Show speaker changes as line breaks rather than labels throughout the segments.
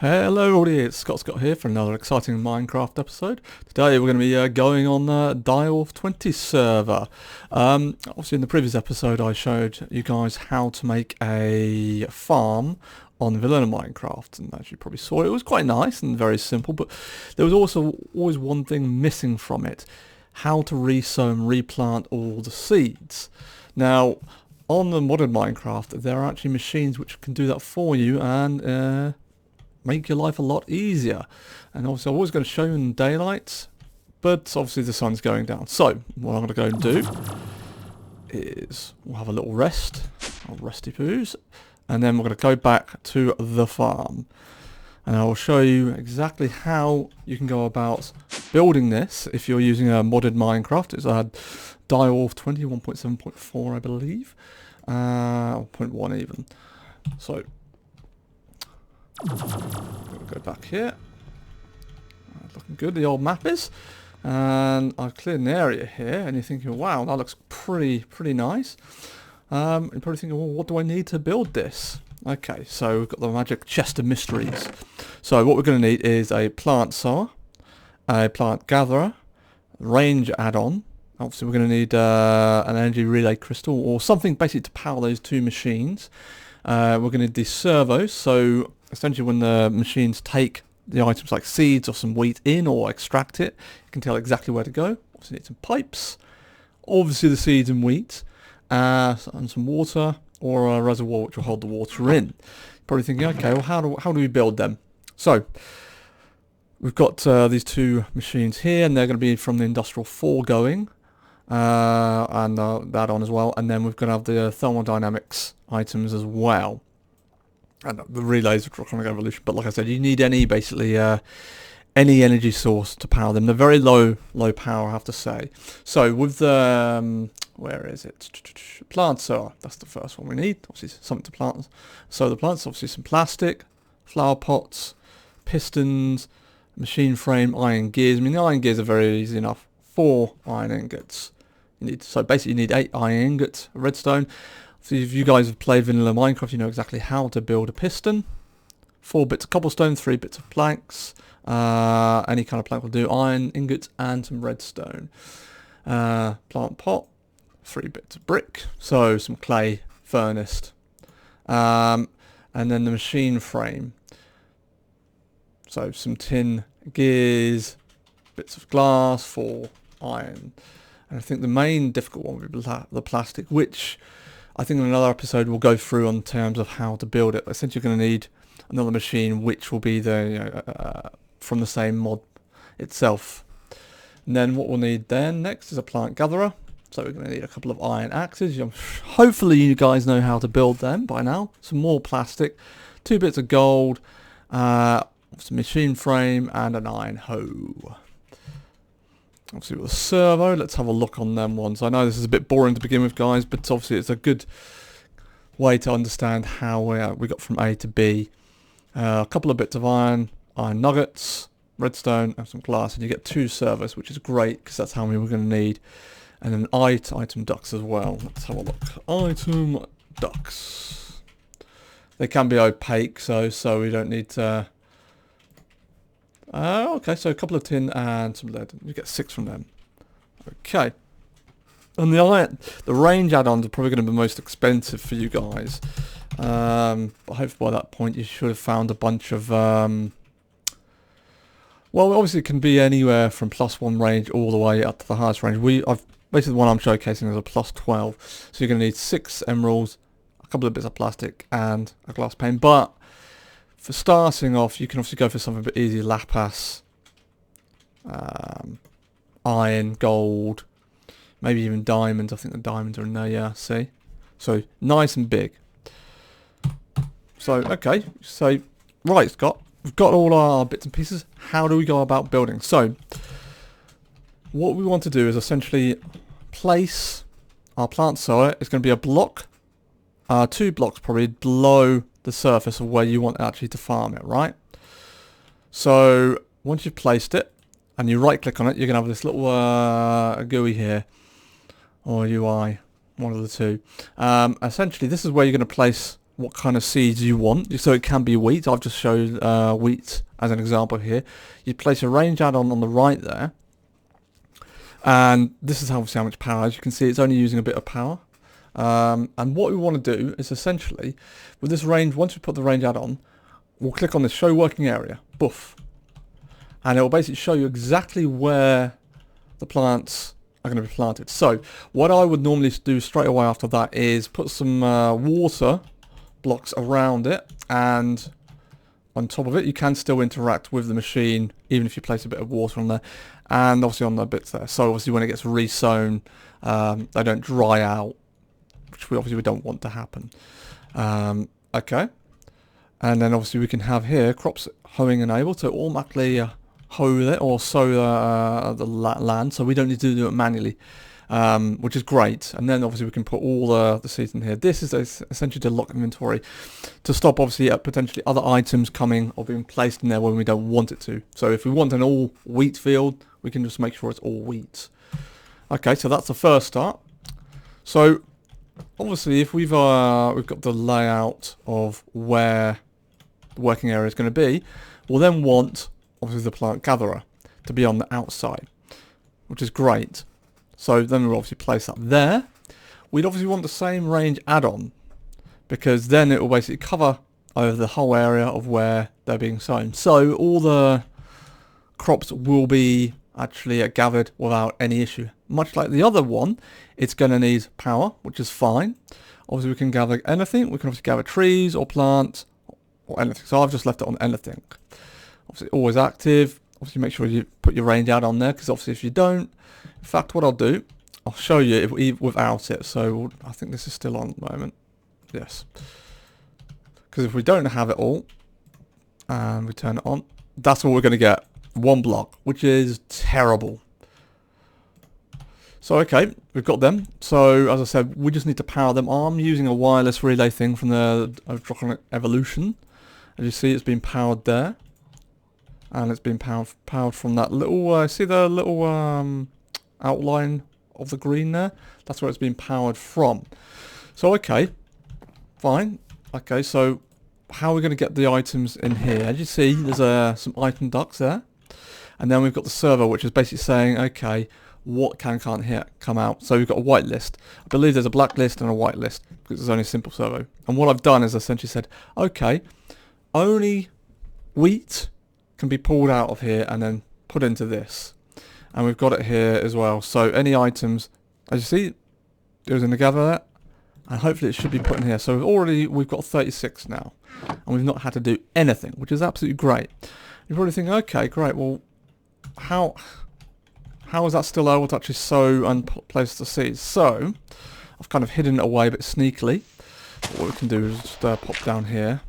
Hello everybody, it's Scott here for another exciting Minecraft episode. Today we're going to be going on the Direwolf20 server. Obviously in the previous episode I showed you guys how to make a farm on vanilla Minecraft, and as you probably saw it was quite nice and very simple, but there was also always one thing missing from it: how to resow and replant all the seeds. Now on the modded Minecraft there are actually machines which can do that for you and make your life a lot easier. And obviously I'm always going to show you in daylight, but obviously the sun's going down. So what I'm going to go and do is we'll have a little rest, resty poos, and then we're going to go back to the farm. And I will show you exactly how you can go about building this if you're using a modded Minecraft. It's a Direwolf20 1.7.4 I believe, or 0.1 even. So go back here. Looking good, the old map is. And I've cleared an area here, and you're thinking, wow, that looks pretty nice. You're probably thinking, well, what do I need to build this? Okay, so we've got the magic chest of mysteries. So what we're going to need is a plant sower, a plant gatherer, range add-on. Obviously we're going to need an energy relay crystal or something basically to power those two machines. We're going to need these servos, so essentially when the machines take the items like seeds or some wheat in or extract it, you can tell exactly where to go. Obviously need some pipes, obviously the seeds and wheat, and some water or a reservoir which will hold the water in. You're probably thinking, okay, well how do we build them? So we've got these two machines here, and they're going to be from the Industrial Foregoing and that on as well, and then we're going to have the thermodynamics items as well. And the relays of Electronic Evolution, but like I said, you need any any energy source to power them. They're very low power, I have to say. So with the where is it? Plant sower. That's the first one we need. Obviously something to plant. So the plants, obviously some plastic, flower pots, pistons, machine frame, iron gears. I mean the iron gears are very easy enough. 4 iron ingots. So basically you need 8 iron ingots, redstone. So if you guys have played vanilla Minecraft, you know exactly how to build a piston. 4 bits of cobblestone, 3 bits of planks. Any kind of plank will do. Iron ingots and some redstone. Plant pot, 3 bits of brick. So some clay furnace. And then the machine frame. So some tin, gears, bits of glass, 4 iron. And I think the main difficult one would be the plastic, which I think in another episode we'll go through on terms of how to build it. Essentially you're going to need another machine which will be the from the same mod itself. And then what we'll need then next is a plant gatherer. So we're going to need a couple of iron axes. Hopefully you guys know how to build them by now. Some more plastic, 2 bits of gold, some machine frame, and an iron hoe. Obviously with a servo, let's have a look on them ones. I know this is a bit boring to begin with, guys, but obviously it's a good way to understand how we got from A to B. A couple of bits of iron nuggets, redstone, and some glass, and you get 2 servos, which is great because that's how many we're going to need. And then item ducts as well. Let's have a look. Item ducts. They can be opaque, so we don't need to. Okay, so a couple of tin and some lead. You get 6 from them. Okay. And the range add-ons are probably going to be the most expensive for you guys. But hopefully by that point you should have found a bunch of... well, obviously it can be anywhere from +1 range all the way up to the highest range. Basically the one I'm showcasing is a +12. So you're going to need 6 emeralds, a couple of bits of plastic, and a glass pane. But for starting off, you can obviously go for something a bit easy. Lapis, iron, gold, maybe even diamonds. I think the diamonds are in there, yeah, see? So, nice and big. So, okay. So, right, Scott. We've got all our bits and pieces. How do we go about building? So, what we want to do is essentially place our plant sower. It's going to be a block, 2 blocks probably, below the surface of where you want actually to farm it, right? So once you've placed it and you right click on it, you're gonna have this little GUI here, or UI, one of the two. Essentially this is where you're going to place what kind of seeds you want. So it can be wheat. I've just showed wheat as an example here. You place a range add-on on the right there. And this is obviously how much power. As you can see, it's only using a bit of power. And what we want to do is essentially, with this range, once we put the range add-on, we'll click on the show working area. Boof. And it will basically show you exactly where the plants are going to be planted. So what I would normally do straight away after that is put some water blocks around it, and on top of it you can still interact with the machine even if you place a bit of water on there, and obviously on the bits there. So obviously when it gets resown, they don't dry out, which we obviously don't want to happen. Okay, and then obviously we can have here crops hoeing enabled, so automatically hoe it or sow the land, so we don't need to do it manually, which is great. And then obviously we can put all the seeds in here. This is essentially to lock inventory, to stop obviously potentially other items coming or being placed in there when we don't want it to. So if we want an all wheat field, we can just make sure it's all wheat. Okay, so that's the first start. So obviously if we've got the layout of where the working area is going to be, we'll then want obviously the plant gatherer to be on the outside, which is great. So then we'll obviously place that there. We'd obviously want the same range add-on, because then it will basically cover over the whole area of where they're being sown. So all the crops will be actually gathered without any issue. Much like the other one, it's going to need power, which is fine. Obviously we can gather anything. We can obviously gather trees or plants or anything. So I've just left it on anything. Obviously always active. Obviously make sure you put your range out on there, because obviously if you don't, in fact what I'll do, I'll show you without it. So I think this is still on at the moment. Yes. Because if we don't have it all and we turn it on, that's all we're going to get. One block, which is terrible. So okay, we've got them. So as I said, we just need to power them. I'm using a wireless relay thing from the Hydroponic Evolution. As you see, it's been powered there. And it's been powered from that little, see the little outline of the green there? That's where it's been powered from. So okay, fine. Okay, so how are we going to get the items in here? As you see, there's some item ducts there. And then we've got the server, which is basically saying, okay, what can't here come out. So we've got a white list. I believe there's a black list and a white list, because there's only a simple servo. And what I've done is essentially said, okay, only wheat can be pulled out of here and then put into this, and we've got it here as well. So any items, as you see, it was in the gather there, and hopefully it should be put in here. So we've got 36 now, and we've not had to do anything, which is absolutely great. You're probably thinking, okay, great, well how is that still able to actually sow and place the seeds? So I've kind of hidden it away a bit sneakily. But what we can do is just pop down here,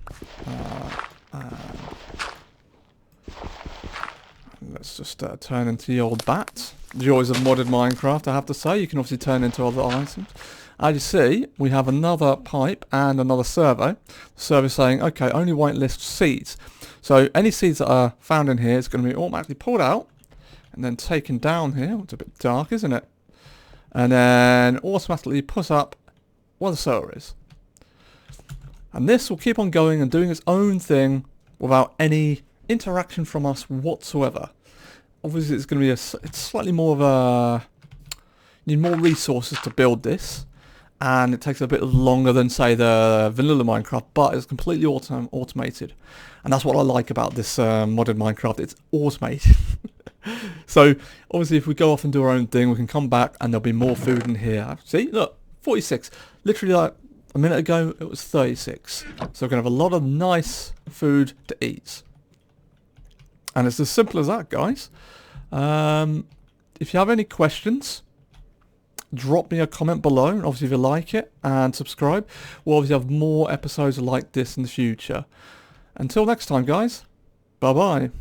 let's just turn into the old bat. The joys of modded Minecraft, I have to say. You can obviously turn into other items. As you see, we have another pipe and another servo. The servo saying, okay, only whitelist seeds. So any seeds that are found in here is going to be automatically pulled out and then taken down here. It's a bit dark, isn't it? And then automatically put up where the sower is. And this will keep on going and doing its own thing without any interaction from us whatsoever. Obviously it's going to be it's slightly more of a, you need more resources to build this, and it takes a bit longer than say the vanilla Minecraft, but it's completely automated, and that's what I like about this modded Minecraft. It's automated. So obviously if we go off and do our own thing, we can come back and there'll be more food in here. See, look, 46. Literally like a minute ago it was 36. So we're going to have a lot of nice food to eat. And it's as simple as that, guys. If you have any questions, drop me a comment below. And obviously, if you like it, and subscribe. We'll obviously have more episodes like this in the future. Until next time, guys. Bye-bye.